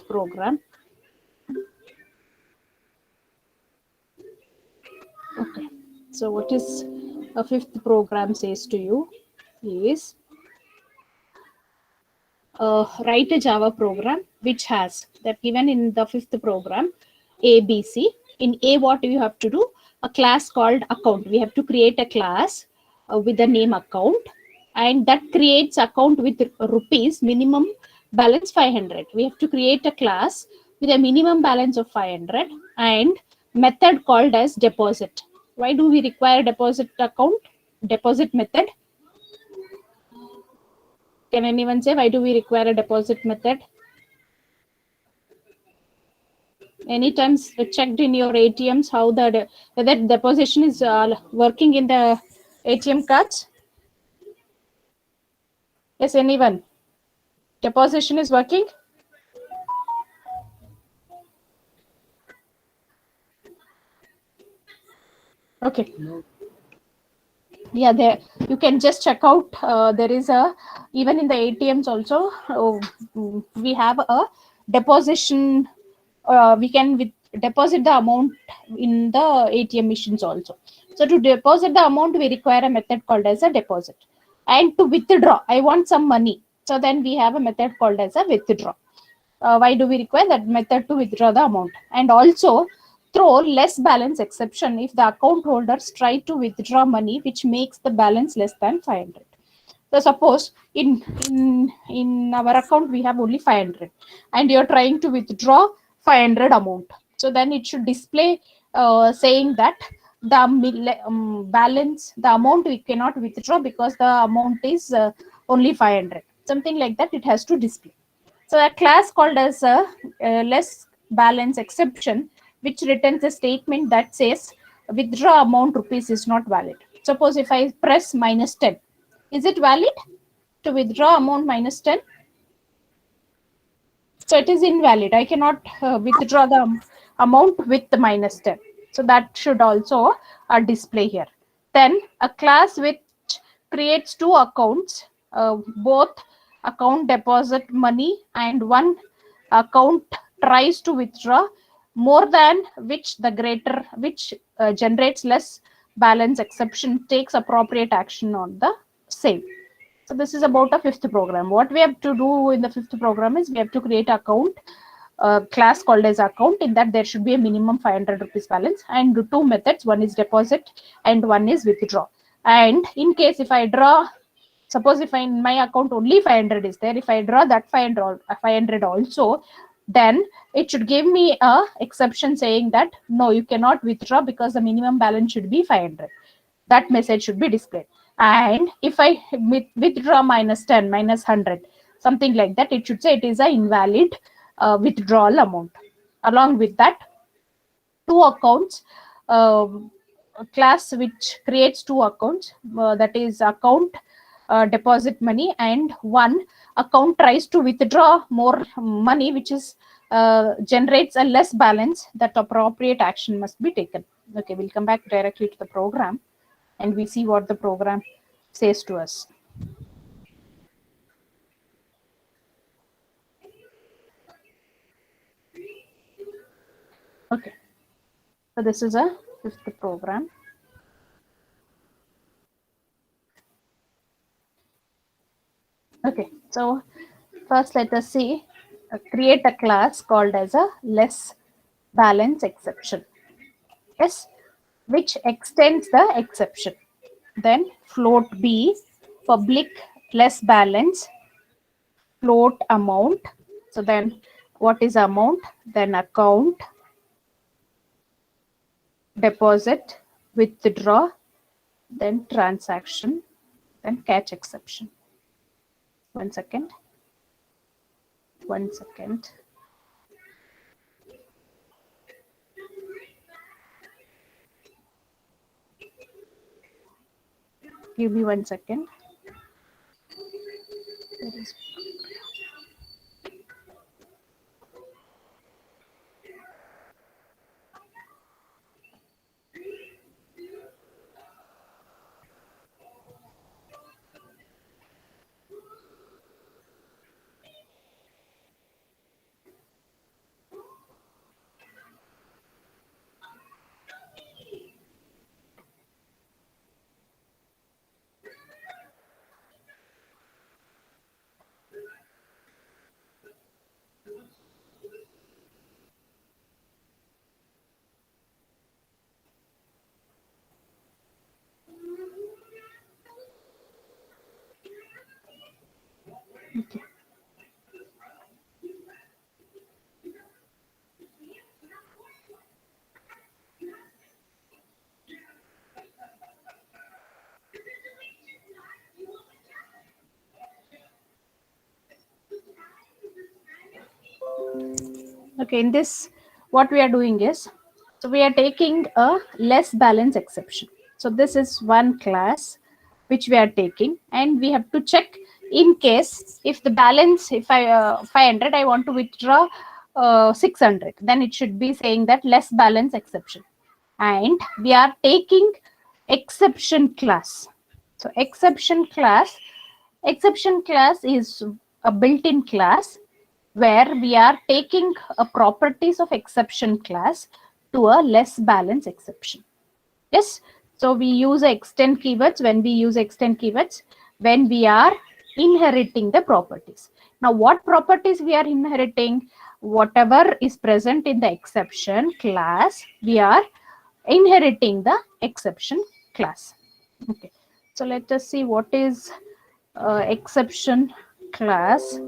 program. Okay, so what is a fifth program says to you is write a Java program which has that given in the fifth program ABC. In A, what do you have to do? A class called account. We have to create a class with the name account, and that creates account with rupees minimum balance 500. We have to create a class with a minimum balance of 500 and method called as deposit. Why do we require deposit account? Deposit method. Can anyone say why do we require a deposit method? Any times checked in your ATMs how the whether deposition is working in the ATM cards? Yes, anyone? Deposition is working? Okay. Yeah, there you can just check out. There is a even in the ATMs also. We have a deposition. We can deposit the amount in the ATM machines also. So to deposit the amount, we require a method called as a deposit. And to withdraw, I want some money. So then we have a method called as a withdraw. Why do we require that method to withdraw the amount? And also throw less balance exception if the account holders try to withdraw money which makes the balance less than 500. So suppose in our account we have only 500 and you're trying to withdraw 500 amount. So then it should display saying that the balance, the amount we cannot withdraw because the amount is only 500. Something like that it has to display. So a class called as a less balance exception, which returns a statement that says withdraw amount rupees is not valid. Suppose if I press -10, is it valid to withdraw amount -10? So it is invalid. I cannot withdraw the amount with the -10. So that should also display here. Then a class which creates two accounts, both account deposit money and one account tries to withdraw more than which the greater which generates less balance exception takes appropriate action on the same. So this is about a fifth program. What we have to do in the fifth program is we have to create account class called as account. In that there should be a minimum 500 rupees balance and two methods. One is deposit and one is withdraw. And in case if I draw, suppose if in my account only 500 is there, if I draw that 500 also, then it should give me a exception saying that no, you cannot withdraw because the minimum balance should be 500. That message should be displayed. And if I withdraw -10 -100 something like that, it should say it is a invalid withdrawal amount. Along with that, two accounts, a class which creates two accounts, that is account deposit money, and one account tries to withdraw more money which is generates a less balance, that appropriate action must be taken. Okay, we'll come back directly to the program and we see what the program says to us. Okay, so this is a fifth program. Okay, so first let us see, create a class called as a less balance exception. Yes, which extends the exception. Then float B, public less balance, float amount. So then what is amount? Then account, deposit, withdraw, then transaction, then catch exception. 1 second. 1 second. Give me 1 second. Okay, in this, what we are doing is, so we are taking a less balance exception. So this is one class which we are taking, and we have to check in case if the balance, if I 500, I want to withdraw 600, then it should be saying that less balance exception. And we are taking exception class. So exception class is a built-in class where we are taking a properties of exception class to a less balance exception. Yes, so we use extend keywords when we are inheriting the properties. Now what properties we are inheriting? Whatever is present in the exception class, we are inheriting the exception class. Okay, so let us see what is exception class.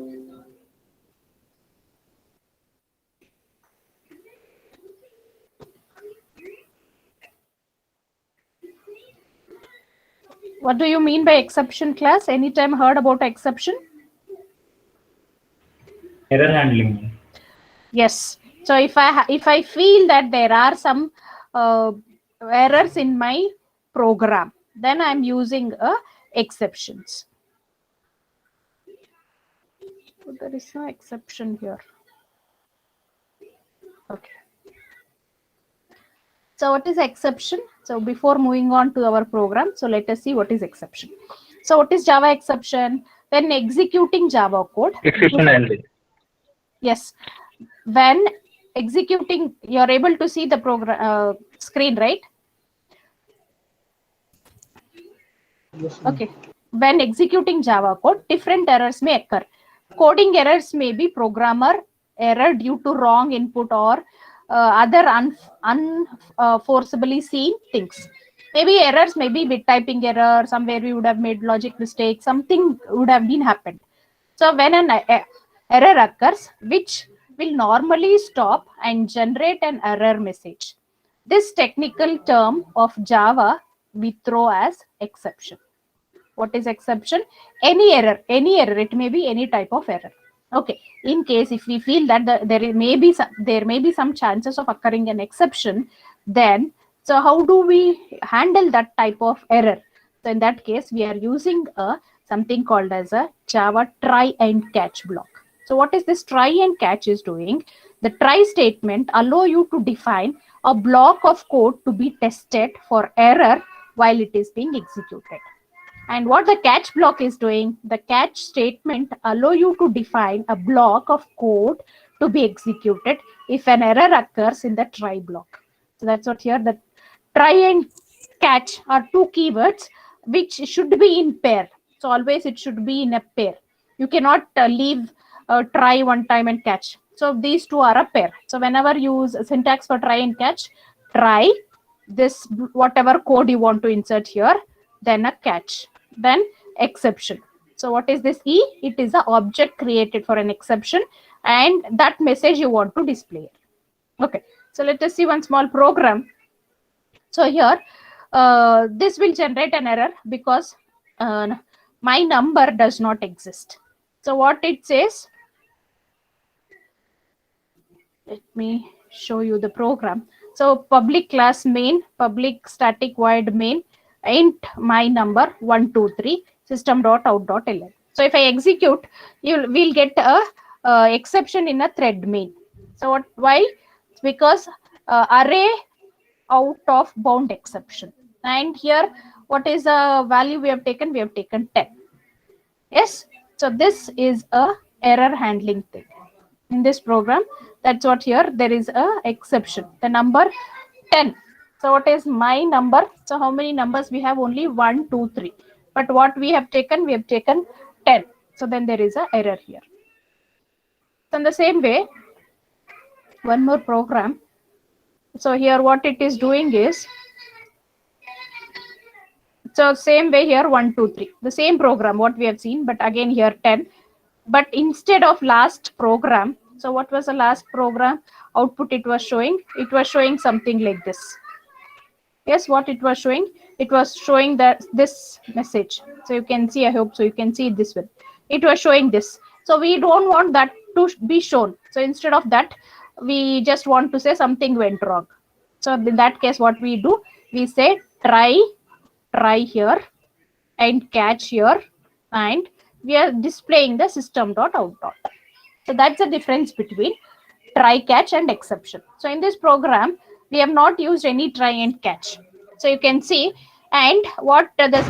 What do you mean by exception class? Anytime heard about exception? Error handling. Yes. So if I feel that there are some errors in my program, then I'm using exceptions. So there is no exception here. Okay. So what is exception? So before moving on to our program, so let us see what is exception. So what is Java exception? When executing Java code. Exception handling. Yes. When executing, you're able to see the program screen, right? Okay. When executing Java code, different errors may occur. Coding errors may be programmer error due to wrong input or other unforcibly seen things. Maybe errors may be bit typing error, somewhere we would have made logic mistake, something would have been happened. So when an error occurs, which will normally stop and generate an error message. This technical term of Java we throw as exception. What is exception? Any error, it may be any type of error. Okay, in case if we feel that there may be some chances of occurring an exception, then so how do we handle that type of error? So in that case, we are using something called as a Java try and catch block. So what is this try and catch is doing? The try statement allow you to define a block of code to be tested for error while it is being executed. And what the catch block is doing, the catch statement allow you to define a block of code to be executed if an error occurs in the try block. So that's what here, the try and catch are two keywords which should be in pair. So always it should be in a pair. You cannot leave try one time and catch. So these two are a pair. So whenever you use syntax for try and catch, try this whatever code you want to insert here, then a catch, then exception. So what is this E? It is an object created for an exception, and that message you want to display. Okay, so let us see one small program. So here this will generate an error because my number does not exist. So what it says, let me show you the program. So public class main, public static void main, int my number 123 system.out.ll. So if I execute, we'll get a exception in a thread main. So what? Why? It's because array out of bound exception. And here, what is the value we have taken? We have taken 10. Yes. So this is a error handling thing in this program. That's what here there is a exception, the number 10. So what is my number? So how many numbers we have? Only 1 2 3, but what we have taken 10. So then there is a error here. So in the same way, one more program. So here what it is doing is, so same way here 1 2 3, the same program what we have seen, but again here 10. But instead of last program, so what was the last program output it was showing? It was showing something like this. Yes, what it was showing? It was showing that this message. So you can see, I hope so you can see it this way. It was showing this. So we don't want that to be shown. So instead of that, we just want to say something went wrong. So in that case, what we do, we say try here and catch here, and we are displaying the system.out. So that's the difference between try, catch, and exception. So in this program, we have not used any try and catch. So you can see, and what this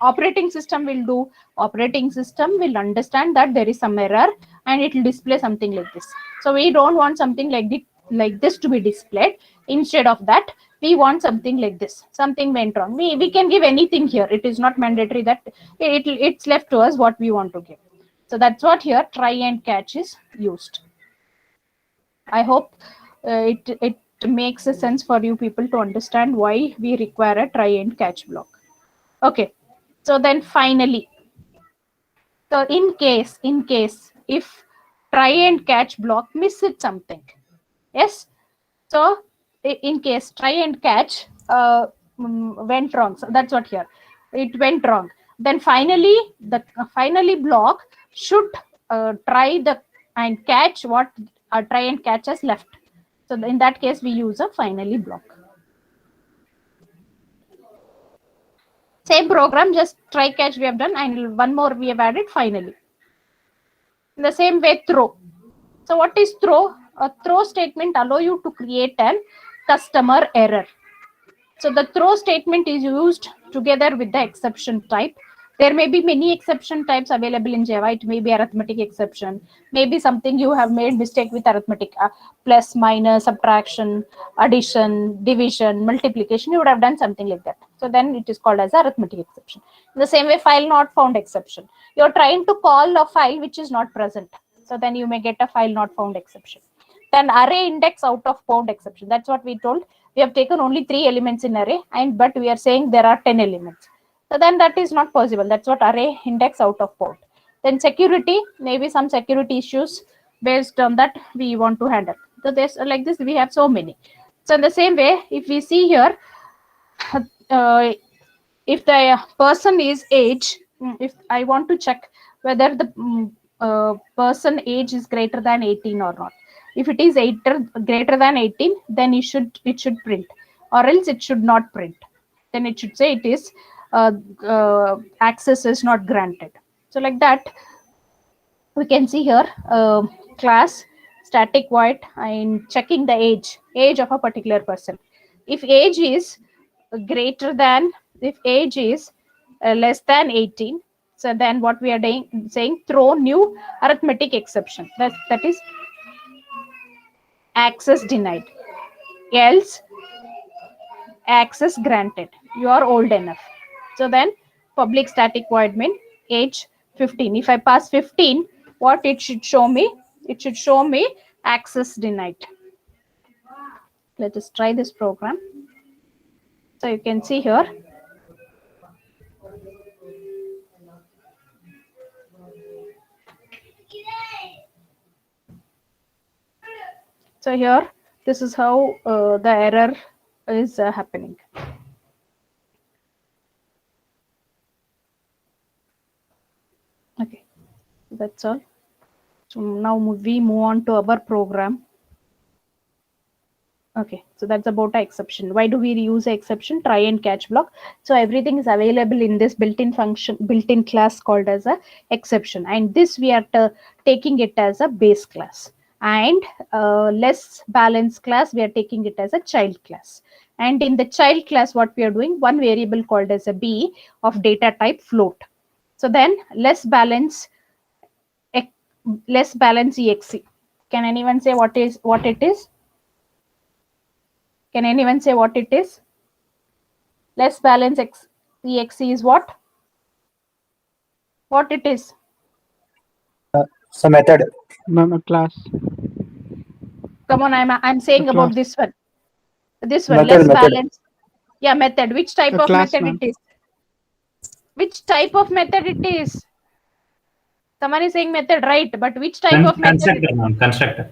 operating system will do, operating system will understand that there is some error and it will display something like this. So we don't want something like this to be displayed. Instead of that, we want something like this. Something went wrong. We can give anything here. It is not mandatory that it's left to us what we want to give. So that's what here try and catch is used. I hope it makes a sense for you people to understand why we require a try and catch block. Okay, so then finally, so in case if try and catch block misses something, yes, so in case try and catch went wrong, so that's what here it went wrong, then finally the finally block should try the and catch what try and catch has left. So in that case, we use a finally block. Same program, just try catch we have done, and one more we have added finally. In the same way, throw. So what is throw? A throw statement allow you to create an customer error. So the throw statement is used together with the exception type. There may be many exception types available in Java. It may be arithmetic exception, maybe something you have made mistake with arithmetic, plus, minus, subtraction, addition, division, multiplication. You would have done something like that. So then it is called as arithmetic exception. In the same way, file not found exception. You're trying to call a file which is not present. So then you may get a file not found exception. Then array index out of bound exception. That's what we told. We have taken only 3 elements in array, but we are saying there are 10 elements. So then that is not possible. That's what array index out of bound. Then security, maybe some security issues based on that we want to handle. So there's like this, we have so many. So in the same way, if we see here, if the person is age, if I want to check whether the person age is greater than 18 or not. If it is greater than 18, then it should print, or else it should not print. Then it should say it is access is not granted. So like that, we can see here class static void and checking the age of a particular person. If age is greater than, if age is less than 18, so then what we are doing, saying throw new arithmetic exception. That is access denied, else access granted. You are old enough. So then public static void mean age 15. If I pass 15, what it should show me? It should show me access denied. Let us try this program. So you can see here. So here, this is how the error is happening. Okay, that's all. So now we move on to our program. Okay, so that's about an exception. Why do we use an exception? Try and catch block. So everything is available in this built-in function, built-in class called as a exception, and this we are taking it as a base class. And less balanced class, we are taking it as a child class. And in the child class, what we are doing, one variable called as a b of data type float. So then less balance exe. Can anyone say what it is? Can anyone say what it is? Less balance exe is what? What it is? Some method. A class. Come on, I'm saying about this one. This one, Method, less method. balance. Yeah, method. Which type of class, method it is? Which type of method it is? Someone is saying method, right? But which type of method? Constructor, ma'am. Constructor.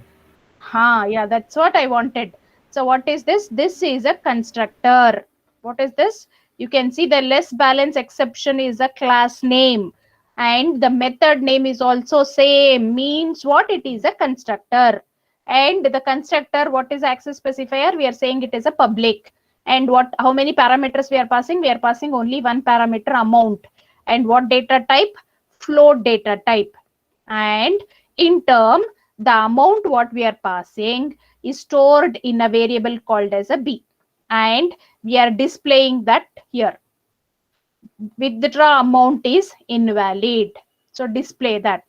Yeah, that's what I wanted. So what is this? This is a constructor. What is this? You can see the less balance exception is a class name, and the method name is also same. Means what? It is a constructor. And the constructor, what is access specifier? We are saying it is a public. And what, how many parameters we are passing? We are passing only one parameter, amount. And what data type? Float data type. And in term, the amount what we are passing is stored in a variable called as a b, and we are displaying that here. Withdraw amount is invalid, so display that.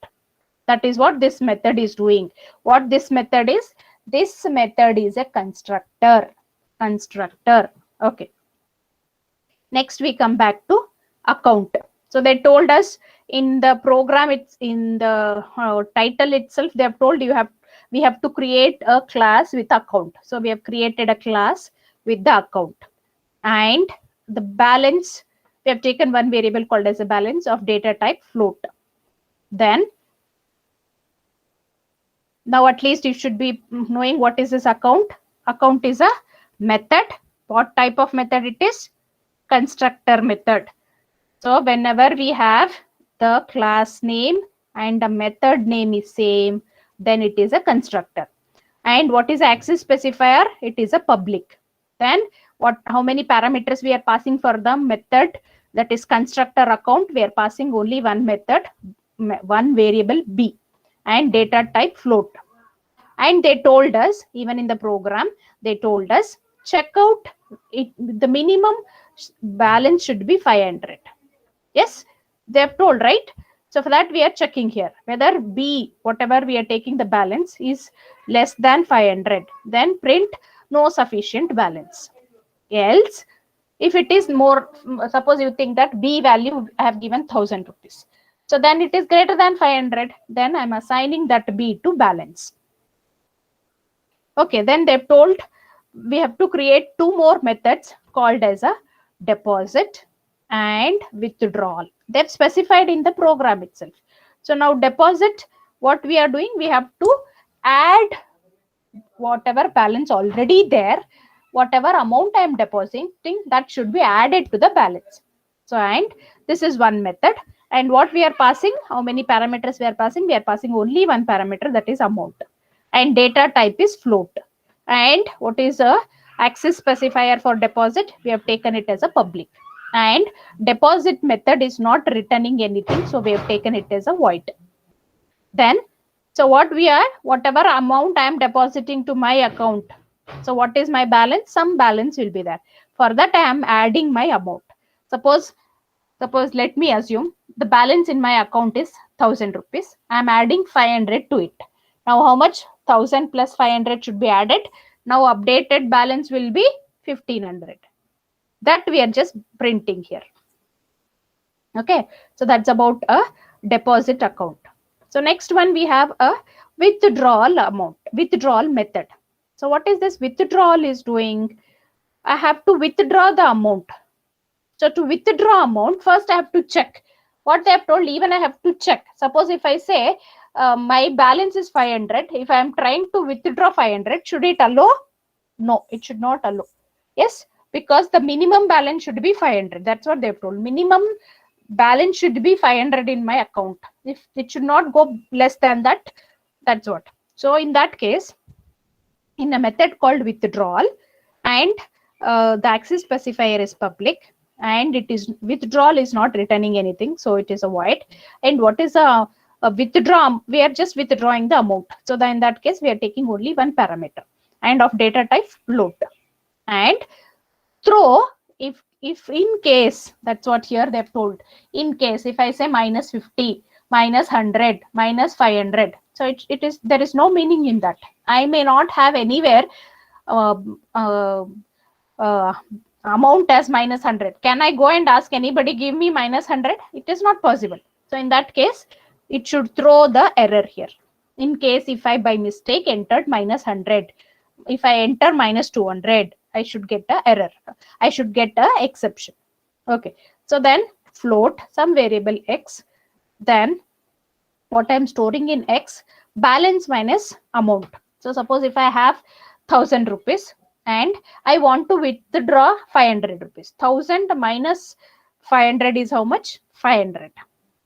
That is what this method is doing. What this method is? This method is a constructor. Okay. Next we come back to account. So they told us in the program, it's in the title itself, they have told we have to create a class with account. So we have created a class with the account, and the balance, we have taken one variable called as a balance of data type float. Then now at least you should be knowing what is this account. Account is a method. What type of method it is? Constructor method. So whenever we have the class name and the method name is same, then it is a constructor. And what is access specifier? It is a public. Then what, how many parameters we are passing for the method, that is constructor account? We are passing only one method, one variable b, and data type float. And they told us, even in the program, they told us check out it, the minimum balance should be 500. Yes, they have told, right? So for that we are checking here whether b, whatever we are taking the balance, is less than 500, then print no sufficient balance. Else, if it is more, suppose you think that b value I have given 1000 rupees, so then it is greater than 500, then I'm assigning that b to balance. Okay, then they've told we have to create two more methods called as a deposit and withdrawal. They've specified in the program itself. So now deposit, what we are doing, we have to add whatever balance already there, whatever amount I am depositing, that should be added to the balance. So, and this is one method. And what we are passing, how many parameters we are passing? We are passing only one parameter, that is amount. And data type is float. And what is a access specifier for deposit? We have taken it as a public. And deposit method is not returning anything, so we have taken it as a void. Then, so what we are, whatever amount I am depositing to my account, so what is my balance? Some balance will be there. For that I am adding my amount. Suppose let me assume the balance in my account is 1000 rupees. I am adding 500 to it. Now how much? 1000 plus 500 should be added. Now updated balance will be 1500. That we are just printing here. Okay, so that's about a deposit account. So next one we have a withdrawal amount, withdrawal method. So what is this withdrawal is doing? I have to withdraw the amount. So to withdraw amount, first I have to check what they have told. Even I have to check. Suppose if I say my balance is 500, if I am trying to withdraw 500, should it allow? No, it should not allow. Yes, because the minimum balance should be 500. That's what they have told. Minimum balance should be 500 in my account. If it should not go less than that, that's what. So in that case, in a method called withdrawal, and the access specifier is public, and it is withdrawal is not returning anything, so it is a void. And what is a withdraw? We are just withdrawing the amount. So then in that case, we are taking only one parameter, and of data type float. And throw, if in case, that's what here they've told. In case if I say minus 50, minus 100, minus 500, so it is, there is no meaning in that. I may not have anywhere amount as minus 100. Can I go and ask anybody give me minus 100? It is not possible. So in that case, it should throw the error here. In case if I by mistake entered minus 100, if I enter minus 200, I should get a error. I should get a exception. Okay. So then float some variable x. Then what I'm storing in x, balance minus amount. So suppose if I have 1000 rupees and I want to withdraw 500 rupees. 1000 minus 500 is how much? 500.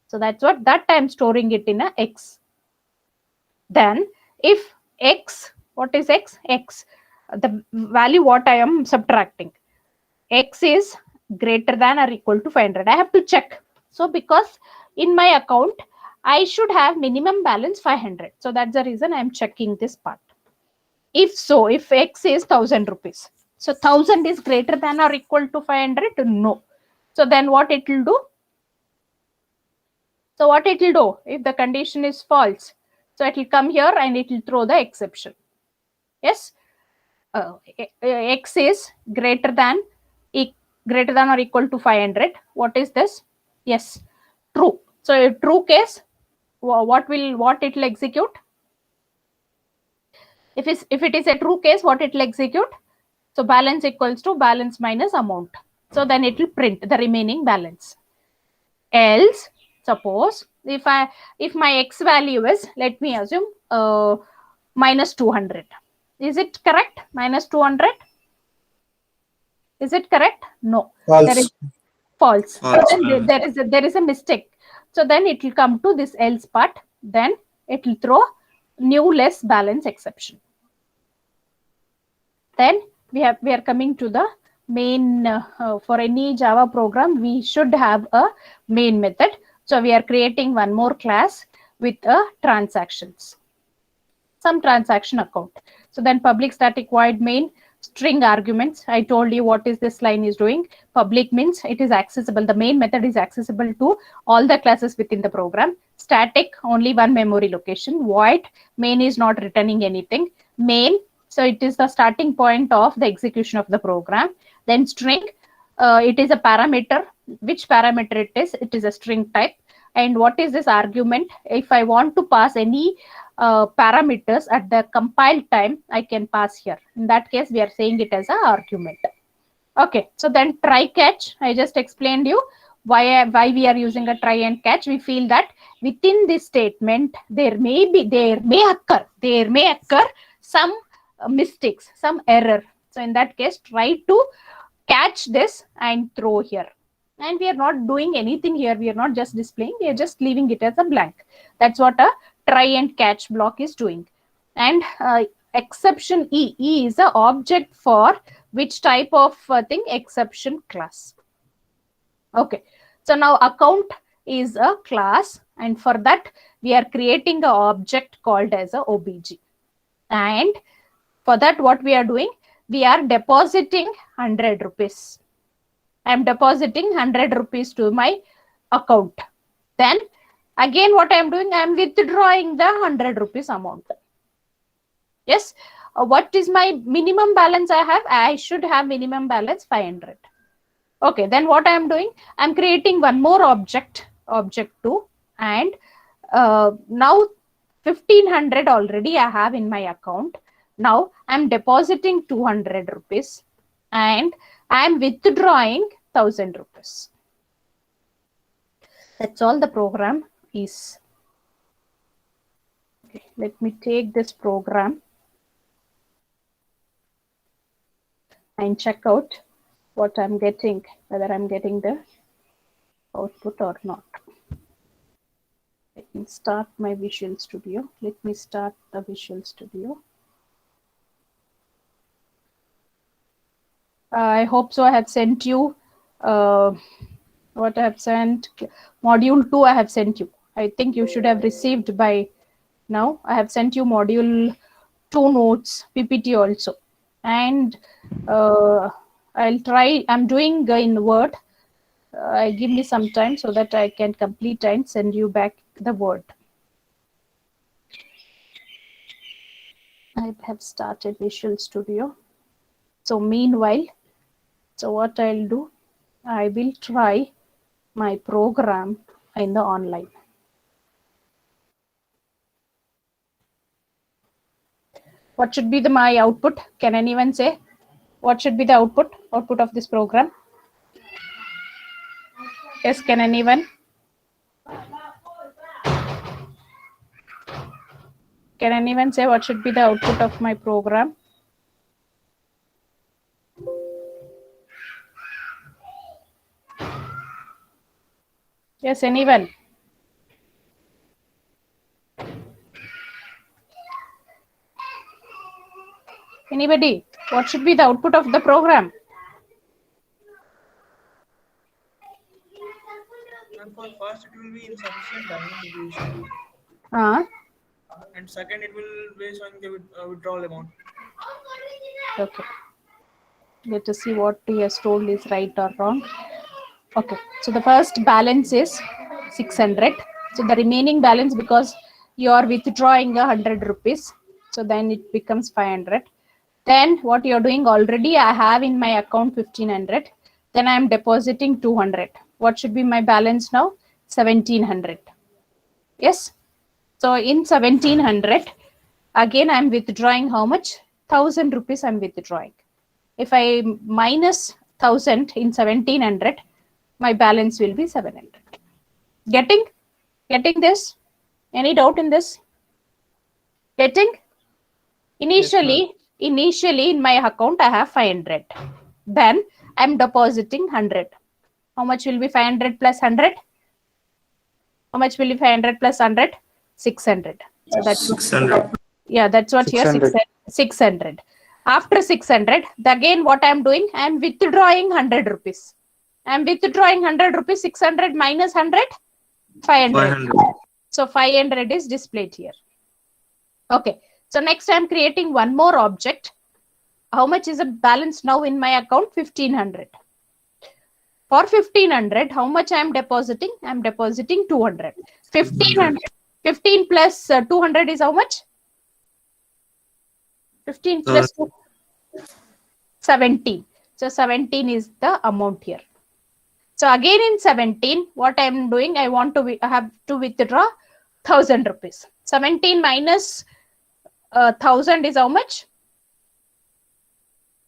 So that's what, that I'm storing it in a x. Then if x What is x? X, the value what I am subtracting. X is greater than or equal to 500. I have to check. So because in my account, I should have minimum balance 500. So that's the reason I am checking this part. If so, if x is 1000 rupees, so 1000 is greater than or equal to 500? No. So then what it will do? So what it will do if the condition is false? So it will come here and it will throw the exception. Yes, x is greater than or equal to 500. What is this? Yes, true. So a true case, what it will execute? If it is a true case, what it will execute? So balance equals to balance minus amount. So then it will print the remaining balance. Else, suppose if my x value is, let me assume, minus 200. Is it correct? Minus 200? Is it correct? No. False. There is false. False. So then there is a mistake. So then it will come to this else part. Then it will throw new less balance exception. Then we are coming to the main. For any Java program, we should have a main method. So we are creating one more class with transactions, some transaction account. So then public static void main string arguments. I told you what is this line is doing. Public means it is accessible. The main method is accessible to all the classes within the program. Static, only one memory location. Void, main is not returning anything. Main, so it is the starting point of the execution of the program. Then string, it is a parameter. Which parameter it is? It is a string type. And what is this argument? If I want to pass any parameters at the compile time, I can pass here. In that case, we are saying it as an argument. Okay, so then try catch. I just explained you why we are using a try and catch. We feel that within this statement, there may occur some mistakes, some error. So in that case, try to catch this and throw here. And we are not doing anything here. We are not just displaying. We are just leaving it as a blank. That's what a try and catch block is doing. And exception E is an object for which type of thing? Exception class. Okay. So now account is a class, and for that we are creating an object called as a obj. And for that, what we are doing? We are depositing 100 rupees. I am depositing 100 rupees to my account. Then again, what I am doing? I am withdrawing the 100 rupees amount. Yes. What is my minimum balance I have? I should have minimum balance 500. Okay. Then what I am doing? I am creating one more object 2. And now 1500 already I have in my account. Now I am depositing 200 rupees and I am withdrawing 1000 rupees. That's all the program is. Okay, let me take this program and check out what I'm getting, whether I'm getting the output or not. Let me start my Visual Studio. Let me start the Visual Studio. I hope so. I have sent you what I have sent. Module 2 I have sent you. I think you should have received by now. I have sent you module 2 notes, PPT also. And I'll try. I'm doing in Word. Give me some time so that I can complete and send you back the Word. I have started Visual Studio. So meanwhile, so what I'll do, I will try my program in the online. What should be my output? Can anyone say what should be the output of this program? Yes, can anyone? Can anyone say what should be the output of my program? Yes, anyone? Anybody? What should be the output of the program? And for first, it will be insufficient balance issue. And second, it will be showing the withdrawal amount. Okay. Let us see what he has told is right or wrong. Okay. So the first balance is 600. So the remaining balance, because you are withdrawing 100 rupees, so then it becomes 500. Then what you are doing already, I have in my account 1500. Then I am depositing 200. What should be my balance now? 1700. Yes. So in 1700, again I am withdrawing how much? 1000 rupees I am withdrawing. If I minus 1000 in 1700, my balance will be 700. Getting this? Any doubt in this? Getting? Initially in my account I have 500. Then I am depositing 100. How much will be 500 plus 100? How much will be 500 plus 100? 600. So that's 600. Yeah, that's what here 600. After 600, again what I am doing, I am withdrawing 100 rupees. I am withdrawing 100 rupees, 600 minus 100, 500. So 500 is displayed here. Okay. So next I am creating one more object. How much is the balance now in my account? 1500. For 1500, how much I am depositing? I am depositing 200. 1500. 15 plus 200 is how much? 15 plus 2, 17. So 17 is the amount here. So again in 17, what I am doing, I have to withdraw 1000 rupees. 17 minus 1000 is how much?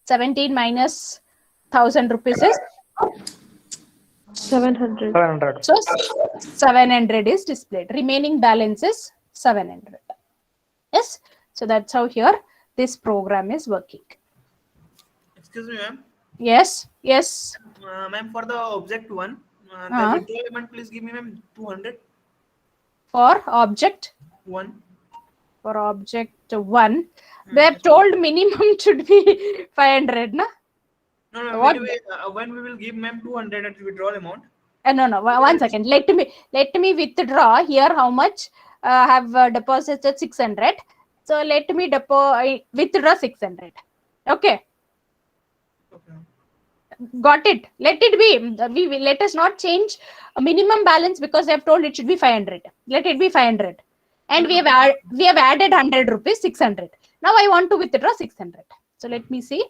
17 minus 1000 rupees is 700. 700. So 700 is displayed. Remaining balance is 700. Yes. So that's how here this program is working. Excuse me, ma'am. Yes. Yes. Ma'am, for the object 1, the withdrawal amount, please give me, ma'am, 200. For object 1. For object 1, they have told minimum should be 500, na? No, What? When we will give ma'am 200 at withdrawal amount. No. One second. Let me withdraw here. How much? Have deposited 600. So let me withdraw 600. Okay. Okay. Got it. Let it be. Let us not change a minimum balance because they have told it should be 500. Let it be 500. And we have added 100 rupees, 600. Now I want to withdraw 600. So let me see.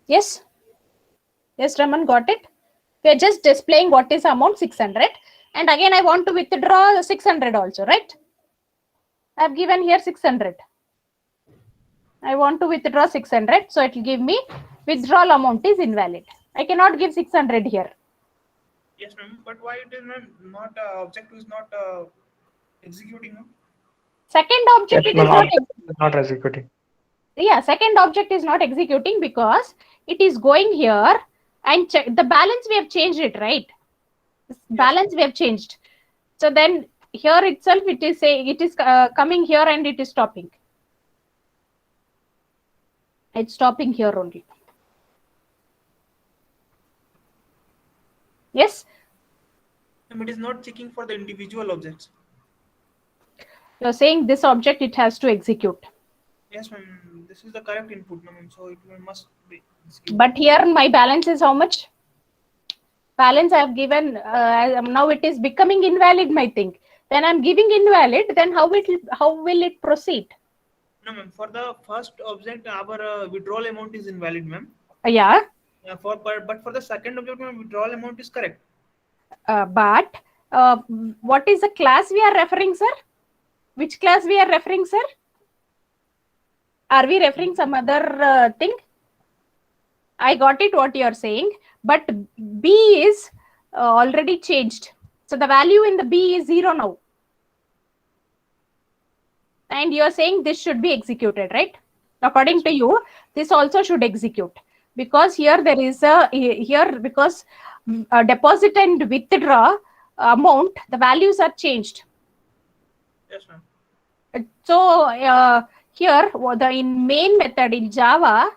Yes. Yes, Raman, got it. We are just displaying what is amount 600. And again, I want to withdraw 600 also, right? I have given here 600. I want to withdraw 600. So it will give me withdrawal amount is invalid. I cannot give 600 here. Yes, ma'am. But why it is, ma'am, not object is not executing? No? Second object it is not executing. Yeah, second object is not executing because it is going here and check the balance. We have changed it, right? Balance we have changed. So then here itself it is coming here and it is stopping. It's stopping here only. Yes. It is not checking for the individual objects. You're saying this object it has to execute. Yes, ma'am. This is the correct input, ma'am. So it must be. But here my balance is how much? Balance I have given. Now it is becoming invalid. My thing. When I'm giving invalid, then how will it proceed? No, ma'am. For the first object, our withdrawal amount is invalid, ma'am. Yeah. But for the second object, ma'am, withdrawal amount is correct. But what is the class we are referring, sir? Which class we are referring, sir? Are we referring some other thing? I got it what you are saying, but B is already changed. So the value in the B is 0 now. And you are saying this should be executed, right? According to you, this also should execute. Because here there is because deposit and withdraw amount, the values are changed. Yes, ma'am. So here the in main method in Java,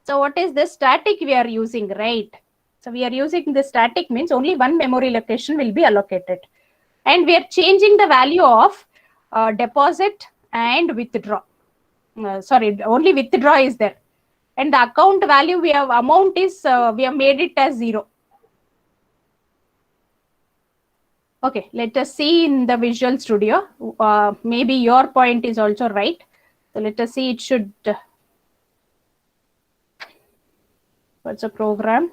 so what is the static we are using, right? So we are using the static means only one memory location will be allocated, and we are changing the value of deposit and withdraw. Sorry, only withdraw is there, and the account value we have amount is we have made it as 0. Okay, let us see in the Visual Studio. Maybe your point is also right. So let us see, it should, what's a program?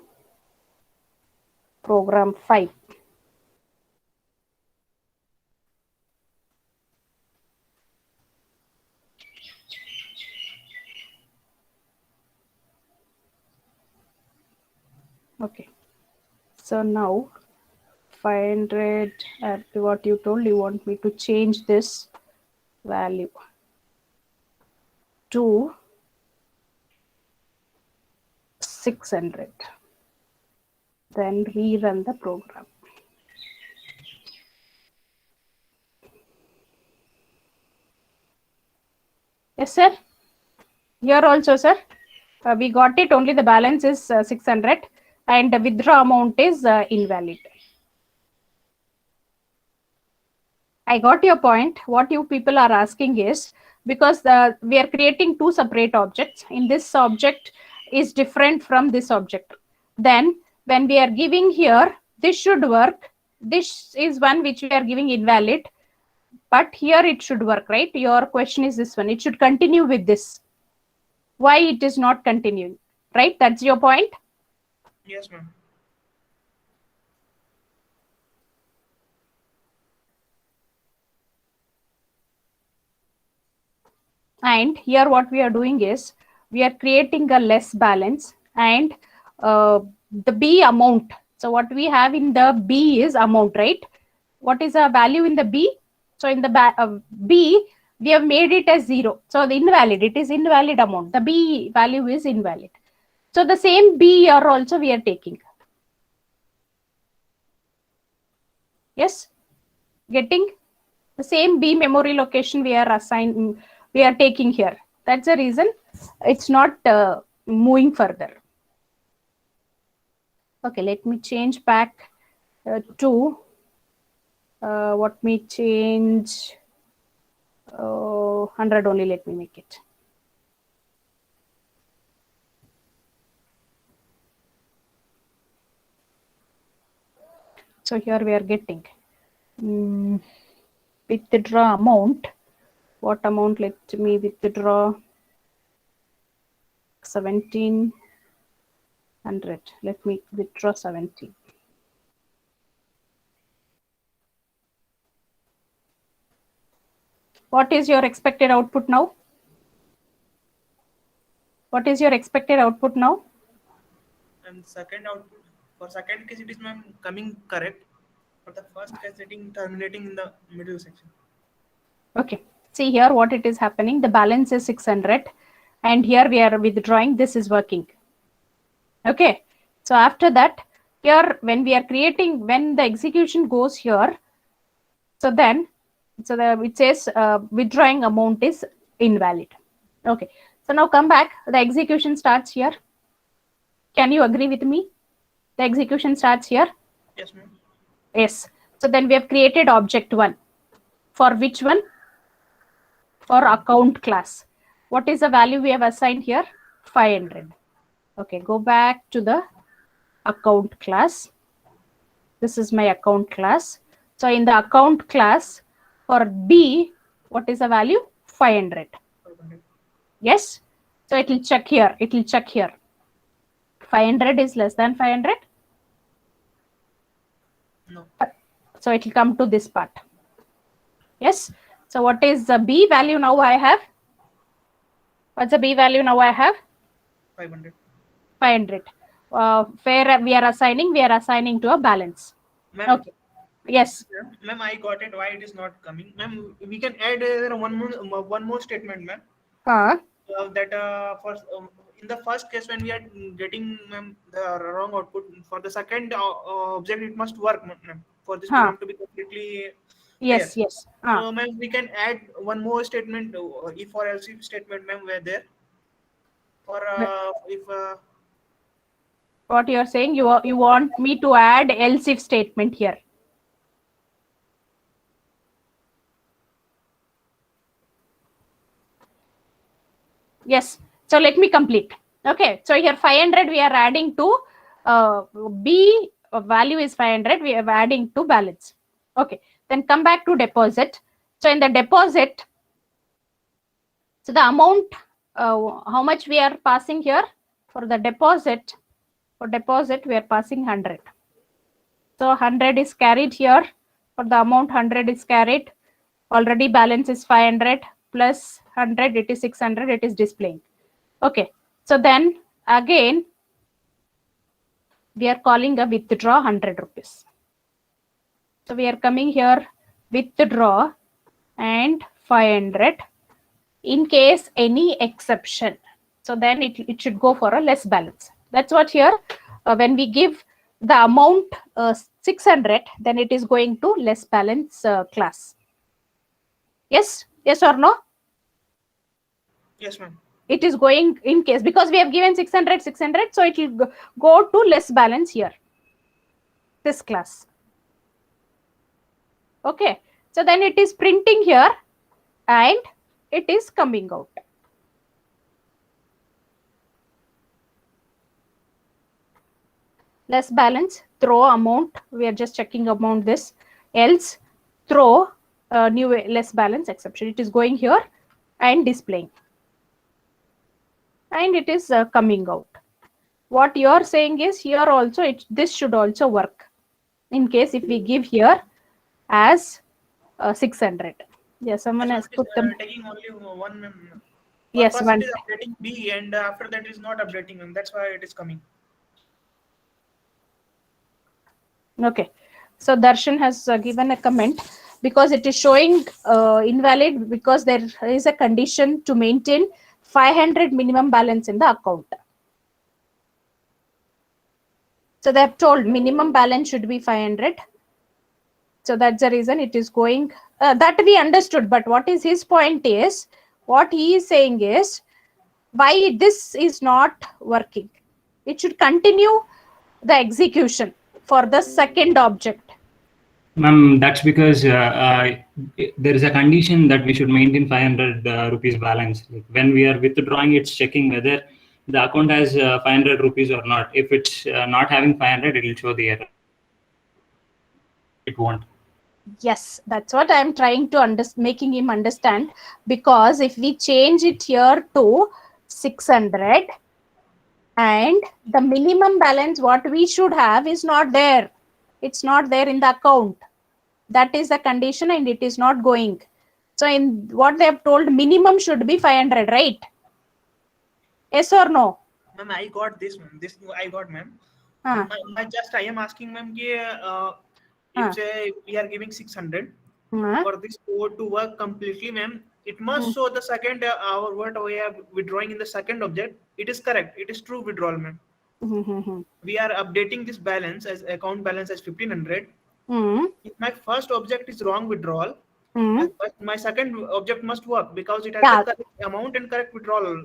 Program 5. Okay, so now 500, what you told, you want me to change this value to 600. Then rerun the program. Yes, sir. Here also, sir, we got it. Only the balance is 600, and the withdraw amount is invalid. I got your point. What you people are asking is because we are creating two separate objects. In this object is different from this object. Then when we are giving here, this should work. This is one which we are giving invalid, but here it should work, right? Your question is this one. It should continue with this. Why it is not continuing, right? That's your point. Yes, ma'am. And here what we are doing is we are creating a less balance, and the B amount. So what we have in the B is amount, right? What is a value in the B? So in the B, we have made it as 0. So the invalid, it is invalid amount. The B value is invalid. So the same B here also we are taking. Yes, getting the same B memory location we are taking here. That's the reason it's not moving further. Okay, let me change back to what me change 100 only. Let me make it. So here we are getting withdraw amount. What amount? Let me withdraw 1700. Let me withdraw 70. What is your expected output now? What is your expected output now? And second output, for second case it is, ma'am, coming correct. For the first case it is terminating in the middle section. Okay. See here what it is happening. The balance is 600, and here we are withdrawing. This is working. Okay. So after that, here when we are creating, when the execution goes here, so then it says withdrawing amount is invalid. Okay. So now come back. The execution starts here. Can you agree with me? The execution starts here. Yes, ma'am. Yes. So then we have created object 1. For which one? For account class. What is the value we have assigned here? 500. Okay, go back to the account class. This is my account class. So in the account class, for B, what is the value? 500. 500. Yes. So it will check here. It will check here. 500 is less than 500. No. So it will come to this part. Yes. So what is the B value now I have? What's the B value now I have? 500. 500. Where we are assigning to a balance. Ma'am, Okay. Yes. ma'am, I got it. Why it is not coming, ma'am? We can add one more statement, ma'am. Uh, That for in the first case when we are getting the wrong output, for the second object it must work, ma'am, for this Huh. program to be completely fair. Yes, yes. So ma'am, we can add one more statement, if or else if statement, ma'am, where there for if What you're saying, you want me to add else if statement here. Yes. So let me complete. Okay. So here 500 we are adding to B value is 500. We are adding to balance. Okay. Then come back to deposit. So in the deposit, so the amount, how much we are passing here for the deposit? For deposit, we are passing 100. So 100 is carried here. For the amount, 100 is carried. Already balance is 500 plus 100. It is 600. It is displaying. Okay. So then again, we are calling a withdraw 100 rupees. So we are coming here, withdraw and 500 in case any exception. So then it should go for a less balance. That's what here, when we give the amount 600, then it is going to less balance class. Yes, yes or no? yes, ma'am. It is going in case, because we have given 600, 600, so it will go to less balance here, this class. Okay, so then it is printing here and it is coming out. Less balance, throw amount, we are just checking amount this, else throw new less balance exception. It is going here and displaying. And it is coming out. What you are saying is here also, this should also work in case if we give here as 600. Yes, someone has put them. Taking only one, ma'am. Yes, first one. it is updating B, and after that it is not updating, ma'am. That's why it is coming. Okay, so Darshan has given a comment because it is showing invalid because there is a condition to maintain 500 minimum balance in the account. So they have told minimum balance should be 500. So that's the reason it is going, that we understood. But what is his point is, what he is saying is, why this is not working. It should continue the execution for the second object. Ma'am, that's because there is a condition that we should maintain 500 rupees balance. Like when we are withdrawing, it's checking whether the account has 500 rupees or not. If it's not having 500, it will show the error. It won't. Yes, that's what I'm trying to making him understand, because if we change it here to 600 and the minimum balance what we should have is not there. It's not there in the account. That is the condition and it is not going. So in what they have told, minimum should be 500, right? Yes or no? Ma'am, I got this, ma'am. This I got, ma'am. Huh. I am asking, ma'am, if say we are giving 600 for this code to work completely, ma'am, it must show the second our what we are withdrawing in the second object. It is correct. It is true withdrawal, ma'am. We are updating this balance as account balance as 1500. If my first object is wrong withdrawal, but my second object must work because it has the correct amount and correct withdrawal.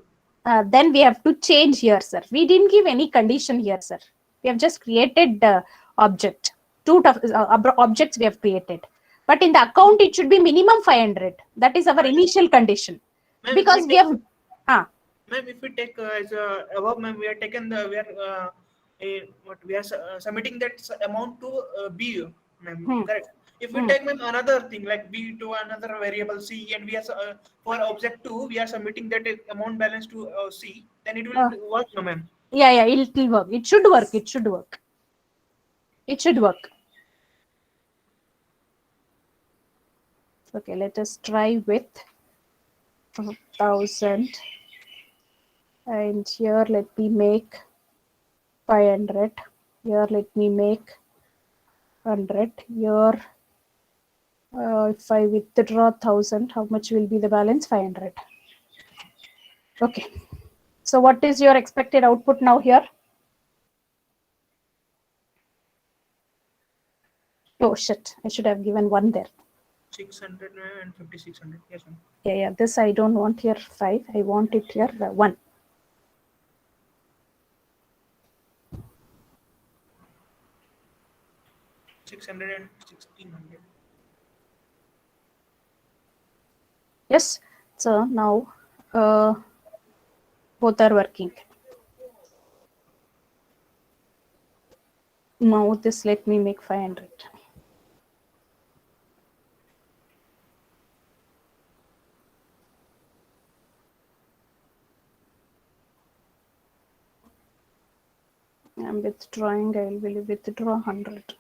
Then we have to change here, sir. We didn't give any condition here, sir. We have just created the object. Two objects we have created. But in the account, it should be minimum 500. That is our initial condition. Because we have... Ma'am, if we take as above, ma'am, we are taken the we are submitting that amount to B, ma'am. Correct. If we take, ma'am, another thing like B to another variable C, and we are for object 2 we are submitting that amount balance to C, then it will work, no, ma'am. Yeah, it will work. It should work. It should work. It should work. Okay, let us try with 1000. And here let me make 500. Here let me make 100. Here if I withdraw 1000, how much will be the balance? 500. Okay. So what is your expected output now here? Oh shit, I should have given 1 there. 600 and 5600. Yes, ma'am. Yeah, this I don't want here 5. I want it here 1. $600 and $1,600. Yes. So now both are working. Now this let me make 500. I'm withdrawing. I will withdraw 100.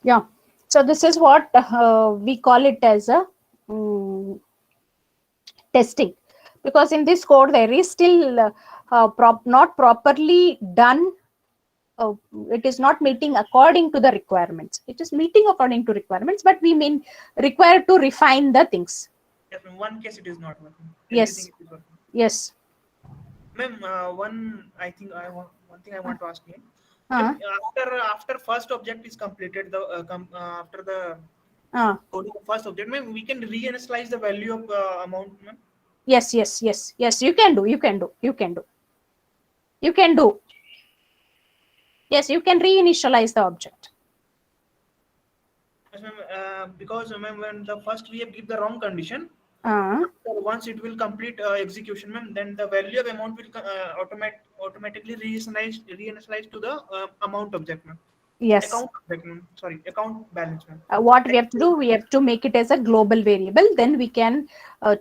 Yeah. So this is what we call it as a testing, because in this code there is still not properly done. It is not meeting according to the requirements. It is meeting according to requirements, but we mean required to refine the things. Yes, in one case it is not working. Yes. Everything is working. Yes. Ma'am, one thing I want to ask you. Uh, After first object is completed, after the coding of first object, ma'am, we can reinitialize the value of amount, ma'am. yes. You can do. Yes, you can reinitialize the object. Yes, ma'am. Because ma'am, when the first we have give the wrong condition, once it will complete execution, ma'am, then the value of amount will automatically reinitialize to the amount object, ma'am. Yes. Account object, ma'am. Sorry, account balance, ma'am. What we have to do, we have to make it as a global variable. Then we can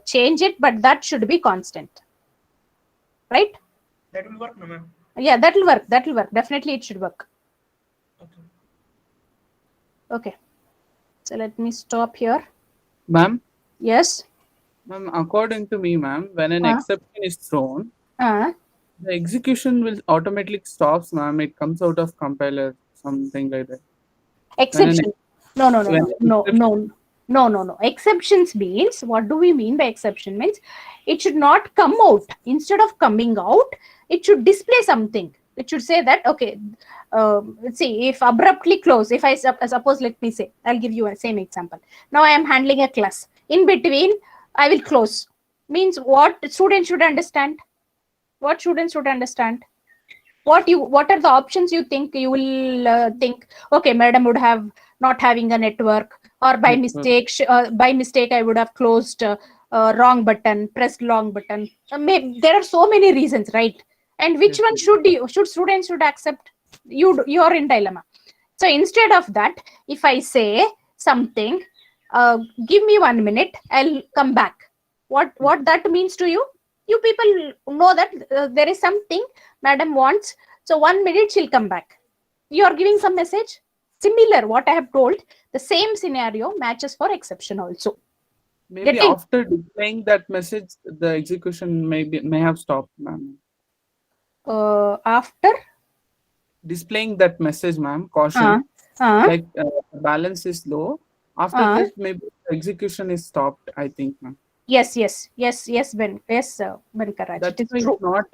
change it, but that should be constant, right? That will work, no, ma'am. Yeah, that will work. Definitely, it should work. Okay. So let me stop here. Ma'am? Yes. Ma'am, according to me, ma'am, when an exception is thrown, the execution will automatically stops, ma'am. It comes out of compiler, something like that. Exception. No. Exceptions means, what do we mean by exception? Means it should not come out. Instead of coming out, it should display something. It should say that, okay, let's see, if abruptly close, if I suppose, let me say, I'll give you a same example. Now I am handling a class. In between, I will close. Means what students should understand? What students should understand? What are the options you think you will think? Okay, madam would have not having a network, or by mistake I would have closed wrong button, pressed wrong button. There are so many reasons, right? And which one should students accept? You're in dilemma. So instead of that, if I say something, give me 1 minute, I'll come back. What that means to you? You people know that there is something madam wants. So 1 minute, she'll come back. You are giving some message. Similar, what I have told, the same scenario matches for exception also. Maybe after displaying that message, the execution may have stopped, ma'am. After displaying that message, ma'am, caution, like balance is low. After that, maybe the execution is stopped, I think, ma'am. Yes, Venkaraj. That's it is why true. It's not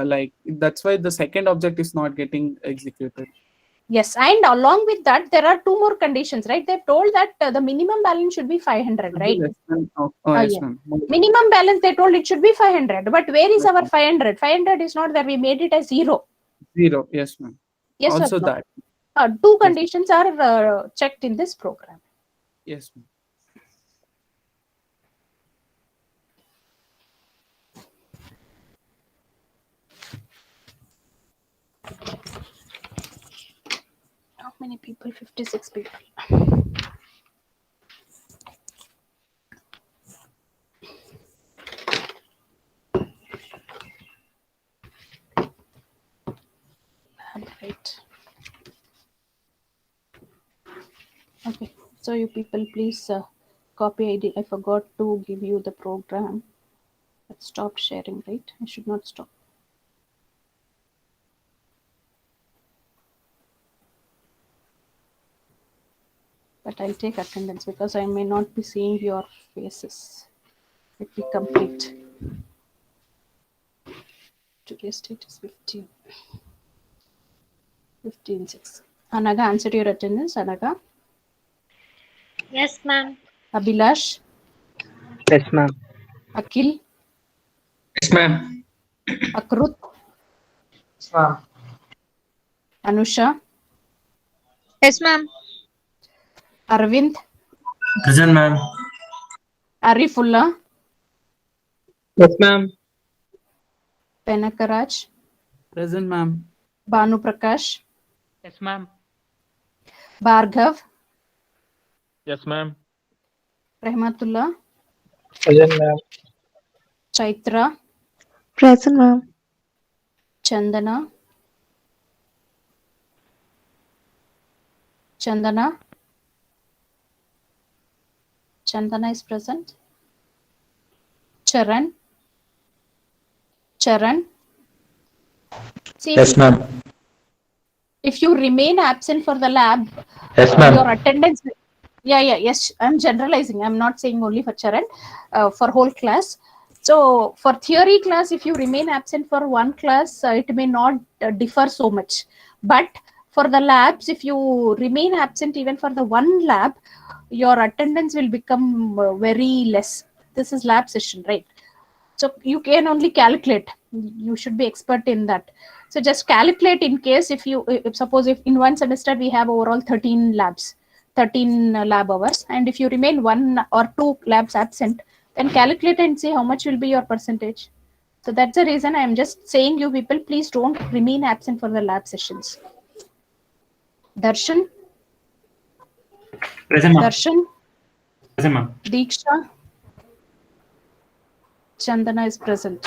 like that's why the second object is not getting executed. Yes, and along with that, there are 2 more conditions, right? They've told that the minimum balance should be 500, right? Yes, ma'am. Minimum balance, they told it should be 500. But where is our 500? 500 is not there. We made it as 0. 0, yes, ma'am. Yes, also no? that. 2 conditions are checked in this program. Yes, ma'am. How many people? 56 people. Right. Okay. So you people please copy ID. I forgot to give you the program. Let's stop sharing, right? I should not stop. But I'll take attendance because I may not be seeing your faces. Let me complete. Today's date is 15. 15/6. Anaga, answer your attendance. Anaga. Yes, ma'am. Abhilash. Yes, ma'am. Akhil. Yes, ma'am. Akrut. Yes, ma'am. Anusha. Yes, ma'am. Arvind. Present, ma'am. Arifullah. Yes, ma'am. Penakaraj. Present, ma'am. Banu Prakash. Yes, ma'am. Bhargav. Yes, ma'am. Rahmatullah. Present, ma'am. Chaitra. Present, ma'am. Chandana. Chandana. Chandana is present. Charan. Charan. See, Yes, ma'am. if you remain absent for the lab, Yes, ma'am. your attendance. Yes. I'm generalizing. I'm not saying only for Charan, for whole class. So for theory class, if you remain absent for one class, it may not differ so much. But for the labs, if you remain absent even for the one lab, your attendance will become very less. This is lab session, right? So you can only calculate. You should be expert in that. So just calculate in case if suppose if in one semester we have overall 13 labs, 13 lab hours, and if you remain one or two labs absent, then calculate and see how much will be your percentage. So that's the reason I am just saying you people, please don't remain absent for the lab sessions. Darshan. Present, ma'am. Darshan. Present, ma'am. Deeksha. Chandana is present.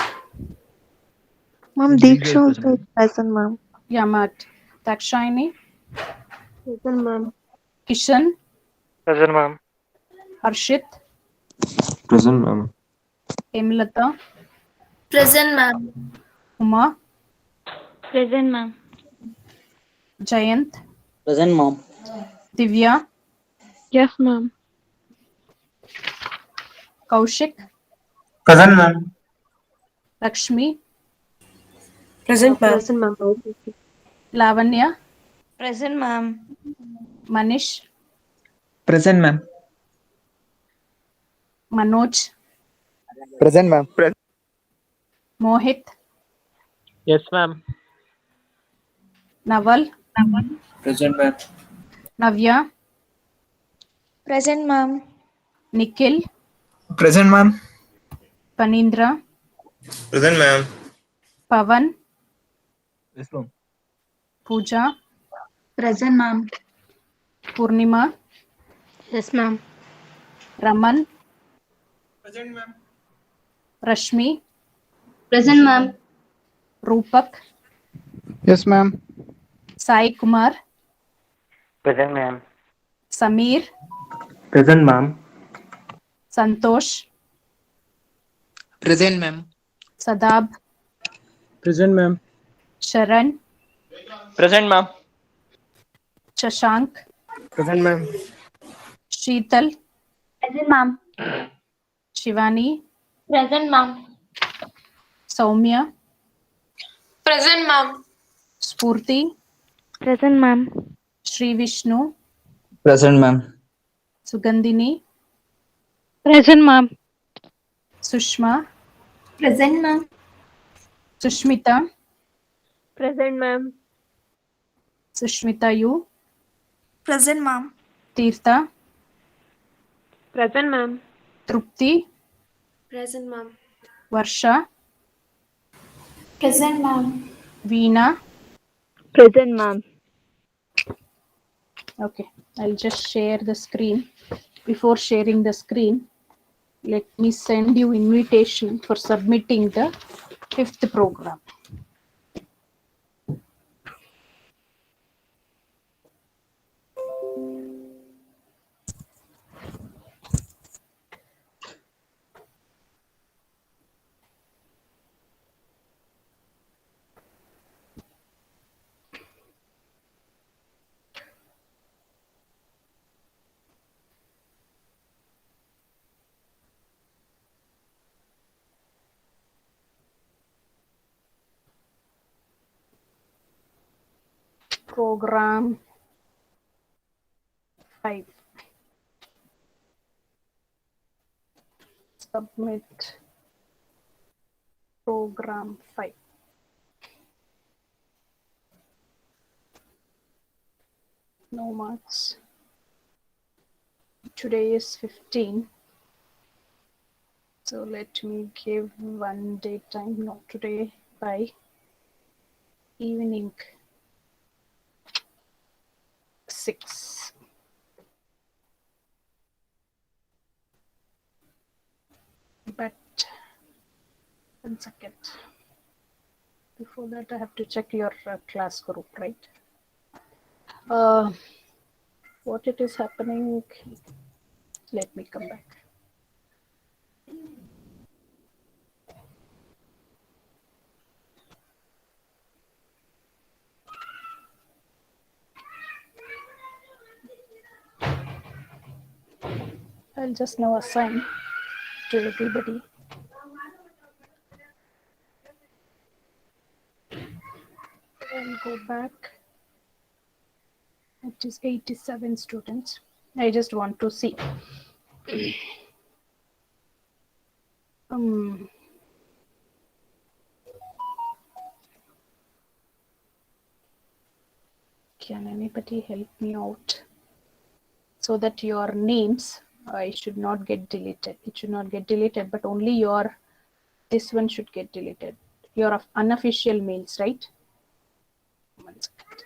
Ma'am, Deeksha also is present, ma'am. Yamat. Dakshayani. Present, ma'am. Kishan. Present, ma'am. Harshit. Present, ma'am. Hemlata. Present, ma'am. Uma. Present, ma'am. Jayant. Present, ma'am. Divya. Yes, ma'am. Kaushik. Present, ma'am. Lakshmi. Present, ma'am. Present, ma'am. Lavanya. Present, ma'am. Manish. Present, ma'am. Manoj. Present, ma'am. Mohit. Yes, ma'am. Naval. Present, ma'am. Navya. Present, ma'am. Nikhil. Present, ma'am. Panindra. Present, ma'am. Pavan. Yes, ma'am. Pooja. Present, ma'am. Purnima. Yes, ma'am. Raman. Present, ma'am. Rashmi. Present, ma'am. Rupak. Yes, ma'am. Sai Kumar. Present, ma'am. Samir. Present, ma'am. Santosh. Present, ma'am. Sadab. Present, ma'am. Sharan. Present, ma'am. Shashank. Present, ma'am. Sheetal. Present, ma'am. Shivani. Present, ma'am. Soumya. Present, ma'am. Spurti. Present, ma'am. Sri Vishnu. Present, ma'am. Sugandhini. Present, ma'am. Sushma. Present, ma'am. Sushmita. Present, ma'am. Sushmita U. Present, ma'am. Tirtha. Present, ma'am. Trupti. Present, ma'am. Varsha. Present, ma'am. Veena. Present, ma'am. Okay, I'll just share the screen. Before sharing the screen, let me send you invitation for submitting the 5th program. program 5. Submit program 5. No marks. Today is 15. So let me give 1 day time, not today, by evening 6. But 1 second. Before that, I have to check your class group, right? What it is happening? Let me come back. I'll just now assign to everybody. I'll go back. It is 87 students. I just want to see. Can anybody help me out so that your names I should not get deleted? It should not get deleted, but only your this one should get deleted. Your unofficial mails, right? 1 second.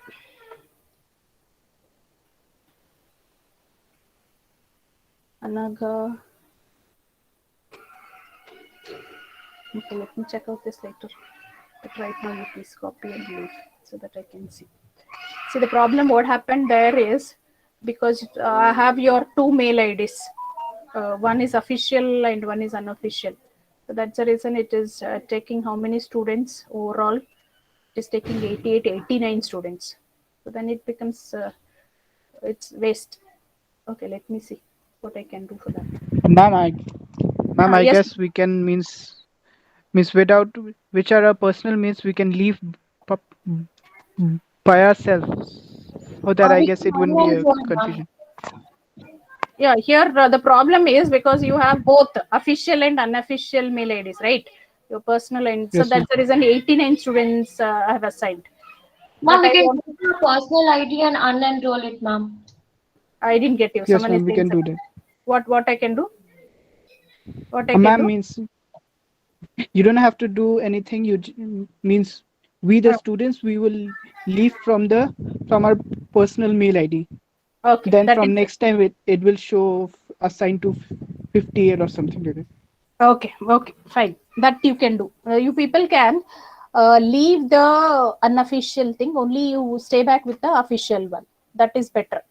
Anaga. Okay, let me check out this later. But right now you please copy and leave so that I can see. See, the problem what happened there is because I have your 2 mail IDs. One is official and one is unofficial. So that's the reason it is taking how many students overall? It is taking 88, 89 students. So then it becomes, it's waste. Okay, let me see what I can do for that. Ma'am, I Yes. guess we can means without which are our personal means we can leave by ourselves. So that I guess it wouldn't be a confusion. Yeah, here the problem is because you have both official and unofficial mail IDs, right? Your personal and Yes, so that's the reason 89 students I have assigned. Ma'am, But we can put your personal ID and unenroll it, ma'am. I didn't get you. Yes, Someone ma'am, is we saying can do something. that. What I can do? What I can Ma'am do? means you don't have to do anything. Means we the students we will leave from our personal mail ID. Okay. Then That from is next time it will show assigned to 58 or something like that. okay. Okay, fine. That you can do. You people can leave the unofficial thing. Only you stay back with the official one. That is better.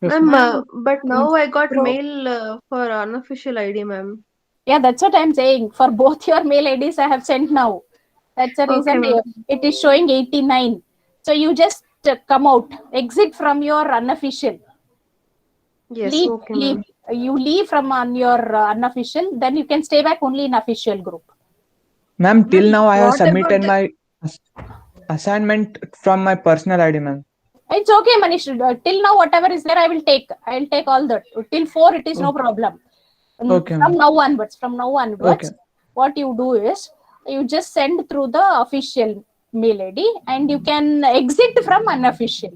Yes, Ma'am, but now I got Pro- mail for unofficial ID, ma'am. Yeah, that's what I'm saying. For both your mail IDs, I have sent now. That's the Okay, reason ma'am. it is showing 89. So you just come out, exit from your unofficial. Yes, Leave. okay, ma'am. You leave from on your unofficial, then you can stay back only in official group. Ma'am, till now I have What about submitted my assignment from my personal ID, ma'am. It's okay, Manish. Till now, whatever is there, I'll take all that. Till 4, it is no problem. Okay, From ma'am. now onwards, Okay. what you do is you just send through the official mail ID and you can exit from unofficial.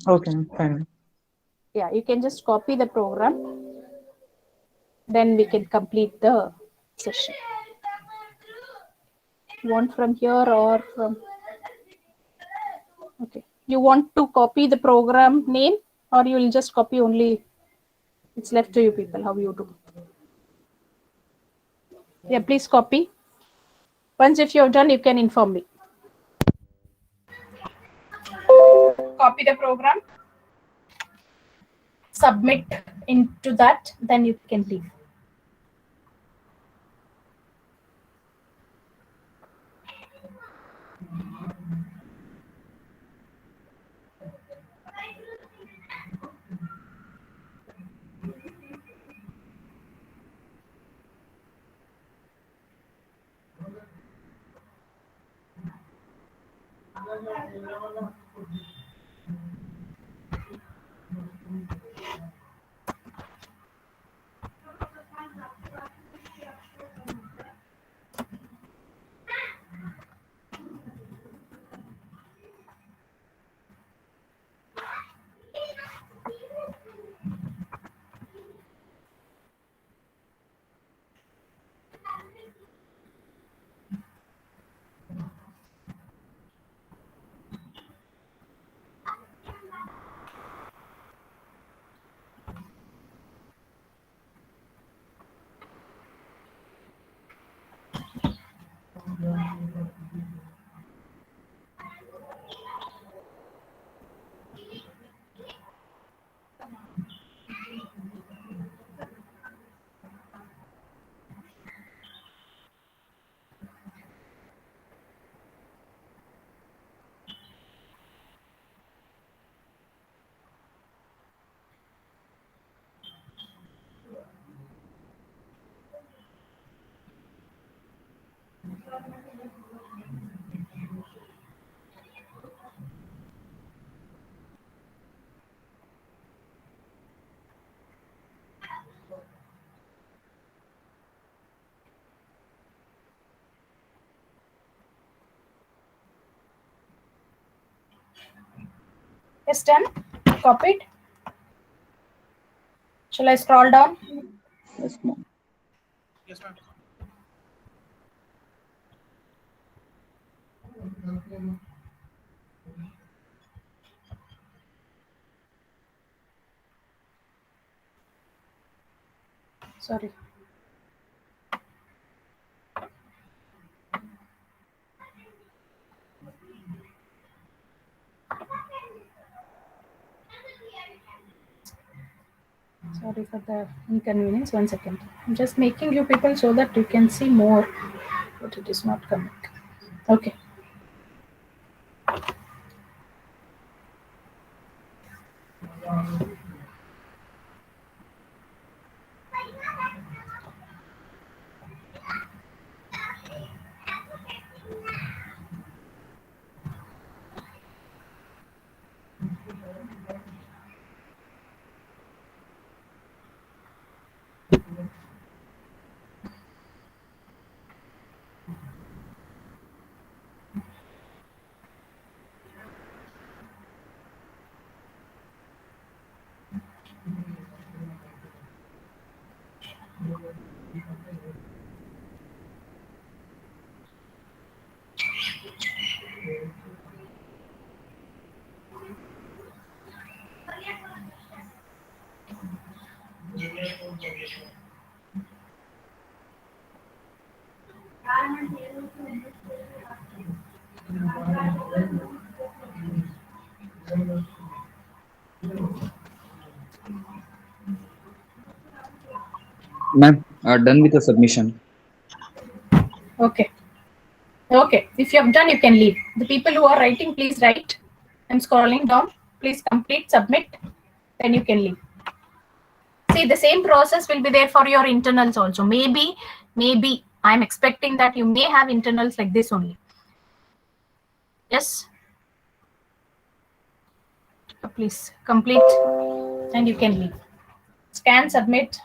Okay, fine. Yeah, you can just copy the program. Then we can complete the session. Want from here or from? Okay. You want to copy the program name or you will just copy only? It's left to you people how you do. Yeah, please copy. Once if you're done, you can inform me. Copy the program. Submit into that, then you can leave. Yes, done. Copied. Shall I scroll down? Yes, ma'am. Yes, ma'am. Sorry. Sorry for the inconvenience. 1 second. I'm just making you people so that you can see more, but it is not coming. Okay. Ma'am, done with the submission. Okay. Okay. If you have done, you can leave. The people who are writing, please write. I'm scrolling down. Please complete, submit. Then you can leave. See, the same process will be there for your internals also. Maybe I'm expecting that you may have internals like this only. Yes. Please complete and you can leave. Scan, submit.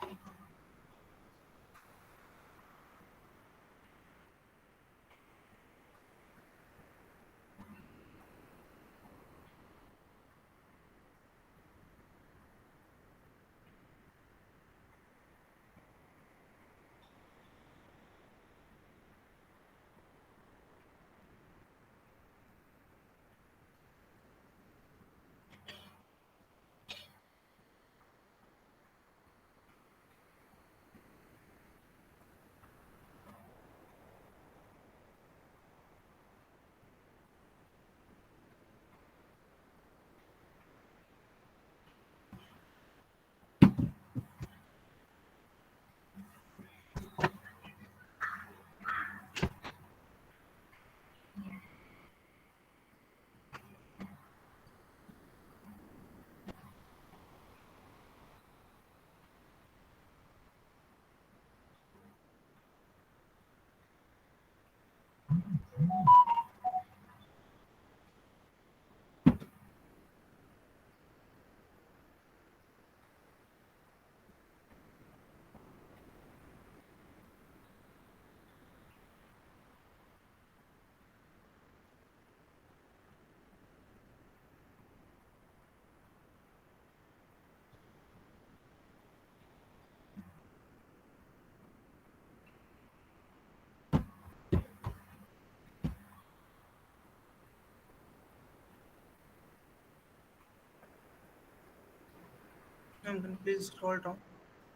Ma'am, can you please scroll down?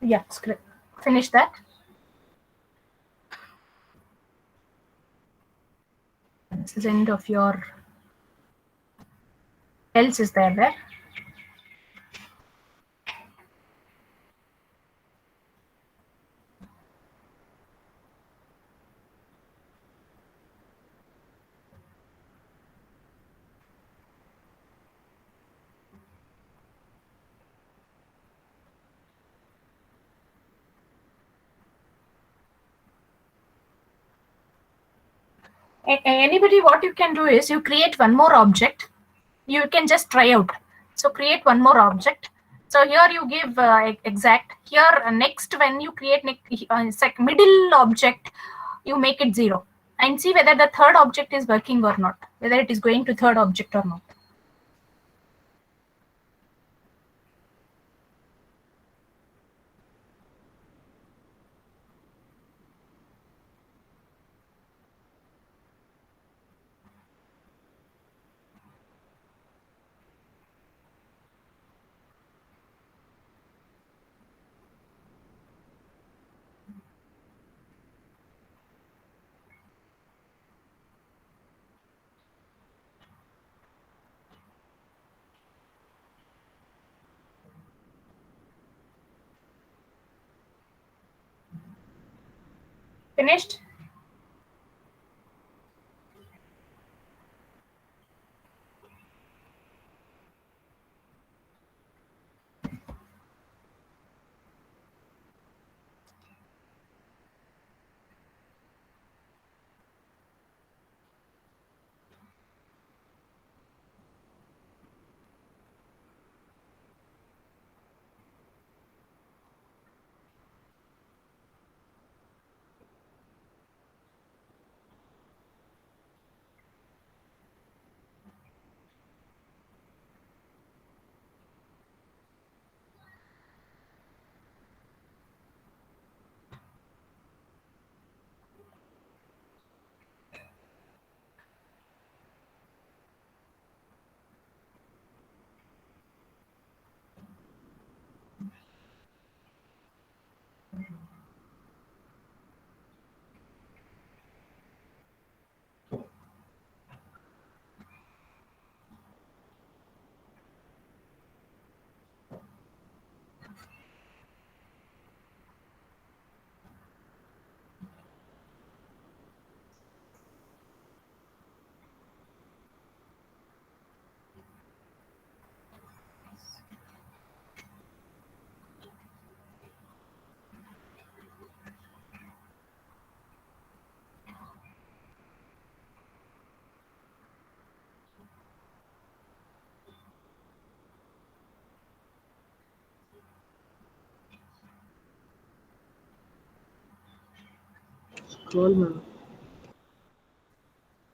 Yeah, script. Finish that. This is the end of your else is there. Anybody, what you can do is you create one more object. You can just try out. So create one more object. So here you give exact. Here next, when you create middle object, you make it 0 and see whether the third object is working or not, whether it is going to third object or not. Finished?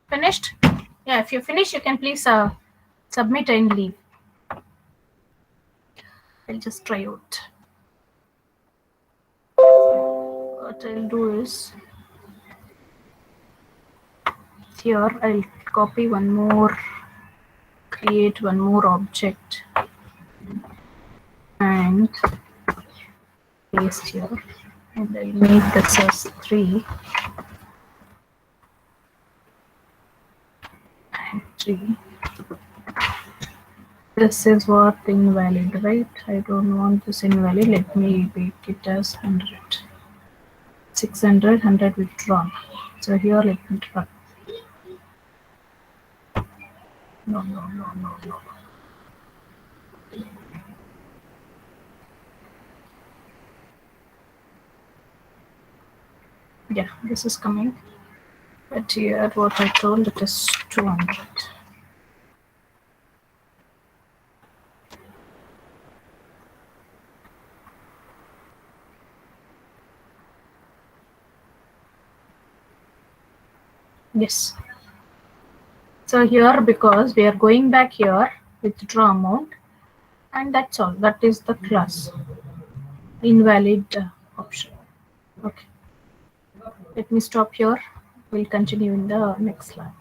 Finished? Yeah, if you finish, you can please submit and leave. I'll just try out. What I'll do is, here I'll copy one more, create one more object and paste here, and I'll make this as 3 and 3. This is what invalid, right? I don't want this invalid. Let me make it as 100. 600, 100 withdrawn. So here let me try. No. Yeah, this is coming. But here what I told, it is 200. Yes. So here, because we are going back here, withdraw amount, and that's all. That is the class. Invalid option. Okay. Let me stop here. We'll continue in the next slide.